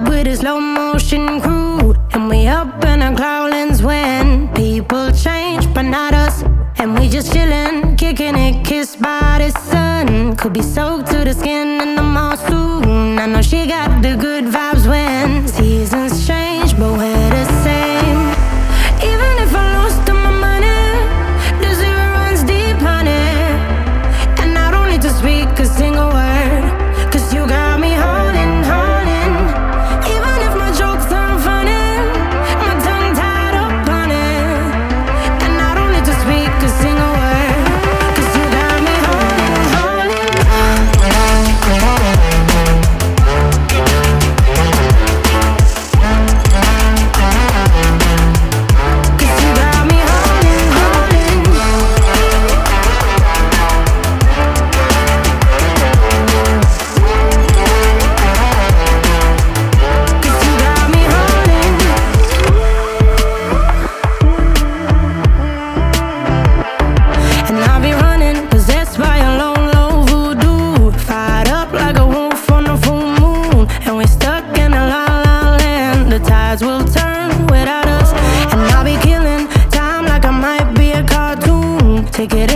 with a slow motion crew, and we up in our growlings when people change, but not us. And we just chillin', kicking it, kissed by the sun. Could be soaked to the skin in the mall soon. I know she got the good vibes when seasons change, but we're the same. Even if I lost all my money, the zero runs deep, honey. And I don't need to speak a single word, 'cause you got me holding, holding. Even if my jokes aren't funny, my tongue tied up on it. And I don't need to speak a single word, 'cause you got me holding, holding. 'Cause you got me holding, holding. 'Cause you got me holding. And I'll be running, possessed by a low, low voodoo. Fired up like a wolf on a full moon. And we're stuck in a la la land. The tides will turn without us. And I'll be killing time like I might be a cartoon. Take it